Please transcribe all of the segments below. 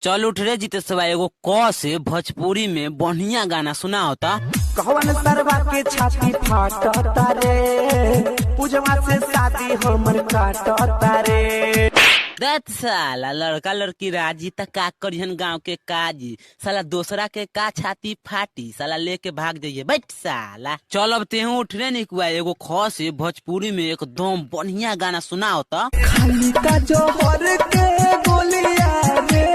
चल उठ रे जितेशवा, एगो क से भोजपुरी में बढ़िया गाना सुना होता। कहवन सरवा के छाती फाटता रे, पूजवा से शादी हमर काटता रे। दत साला लड़का लड़की राजी त का करिहन गांव के काजी, साला दूसरा के का छाती फाटी, साला लेके भाग जाइए बैठ साला। चल अब तेहू उठ रे निकुआ, एगो ख से भोजपुरी में एकदम बढ़िया गाना सुना होता। खाली का जोहर के बोलिया रे,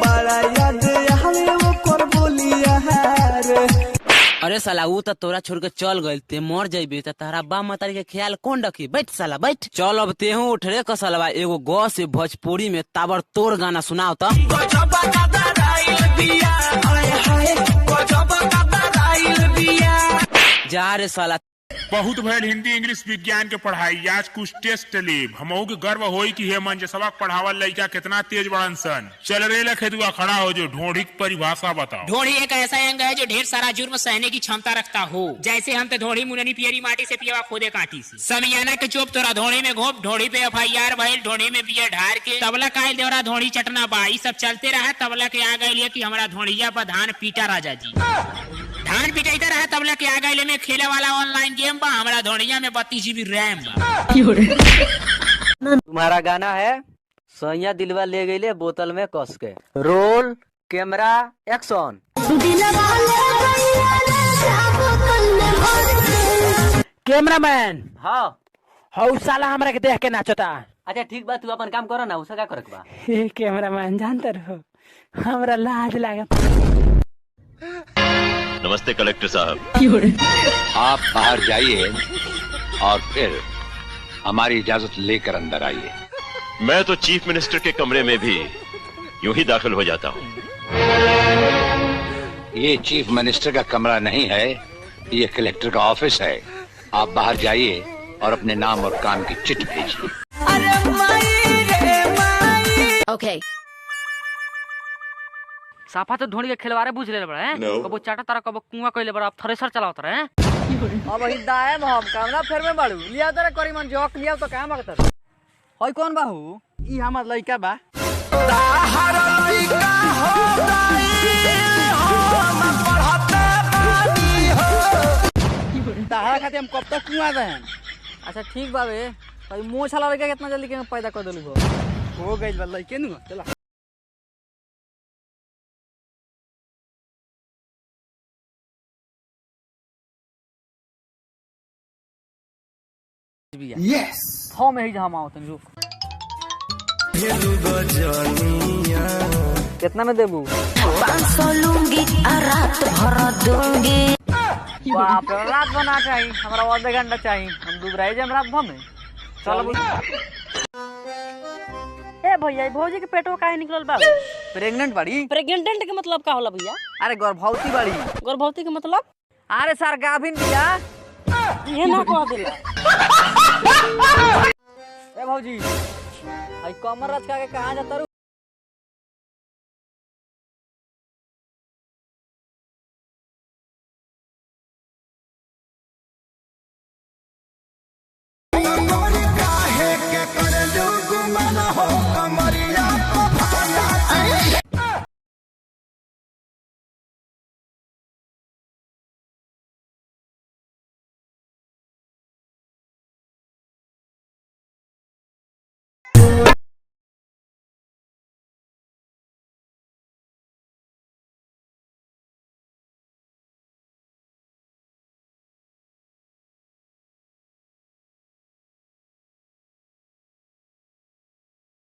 बड़ा याद आवे वो कर बोलिया रे। अरे साला वो तो तोरा छोड़ के चल गइल, ते मर जाइबे त तारा बा मतारी के ख्याल कौन रखी, बैठ साला बैठ। चल अब तेहू उठ रे कसलवा, एगो ग से भोजपुरी में ताबड़तोड़ गाना सुनाओ तो। जा रे साला। बहुत भैल हिंदी इंग्लिश विज्ञान के पढ़ाई, आज कुछ टेस्ट लेब। हमहू के गर्व होई कि हे मन सबक पढ़ावल लड़का कितना तेज बड़न सन। चल रे लखेदुआ खड़ा हो जो, ढोढ़ी की परिभाषा बताओ। ढोढ़ी एक ऐसा अंग है जो ढेर सारा जुर्म सहने की क्षमता रखता हो। जैसे हम तो ढोढ़ी मुननी पियरी माटी से पियवा खोदे काटी से। समियाना के चोप तोरा ढोढ़ी में घोप, ढोढ़ी पे FIR भइल, ढोढ़ी में बियर ढार के तबला कायल देवरा ढोढ़ी चटना बा। ई सब चलते रहा, तबला के आ गए कि हमारा ढोढ़िया पर धान पीटा राजा जी। धान पिटाईता रहा, तबला के आ गए में खेले वाला ऑनलाइन गेम बा। हमारा धोनिया में 32 GB रैम बा। तुम्हारा गाना है सैया दिलवा ले गईले बोतल में कस के। Roll camera action. कैमरामैन, हाँ हौ साला हमरा के देख के नाचता। अच्छा ठीक बा, तू अपन काम करो ना, उसे क्या करे बा। हे कैमरामैन, जानते रहो हमरा लाज लागे। नमस्ते कलेक्टर साहब, आप बाहर जाइए और फिर हमारी इजाजत लेकर अंदर आइए। मैं तो चीफ मिनिस्टर के कमरे में भी यूं ही दाखिल हो जाता हूँ। ये चीफ मिनिस्टर का कमरा नहीं है, ये कलेक्टर का ऑफिस है। आप बाहर जाइए और अपने नाम और काम की चिट भेजिए। ओके साफा तो ढोड़ी के खिलवारे बुझ ले बड़ा है। कबो चाटा तारा, कबो कुआं कइले बड़ा, अब थ्रेसर चलावत रहे। अब हिदाए हम कामना फेर में बाड़ू लिया तोरा करी मन जोक लिया तो काम करत। होय कौन बाहू? ई हमर लइका बा। ताहर लइका हो गई हम पढ़ते बानी हो। ताहरा खातिर हम कब तक कुआं रहें। अच्छा ठीक बा बे, भाई मुंह छला लइका कितना जल्दी के पैदा कर देलू हो गइल बा लइके नु। चला यस हाँ में ही जहाँ आओ तनी रुक। कितना में देबू? 500 लूंगी और रात भर दूंगी। बाप रे, रात बना चाहिए हमारा, आधा घंटा चाहिए, हम दुबराई जाए रात भर में। चलो ए भैया, भौजी के पेटो काहे निकलल बा? प्रेग्नेंट बाड़ी। प्रेग्नेंट के मतलब का होला भैया? अरे गर्भवती बाड़ी। गर्भवती के मतलब? अरे सर गाभिन बिया। ये ना कह दिला। ए भौजी, आई कमर रचका के कहाँ जाता रू?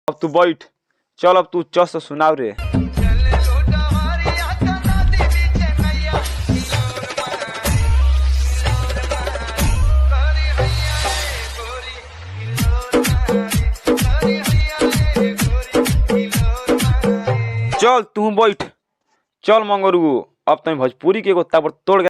अब तू बैठ, चल अब तू चस सुनाव रे। चल तू बैठ, चल मंगरू, अब तुम भोजपुरी के एगो ताबड़तोड़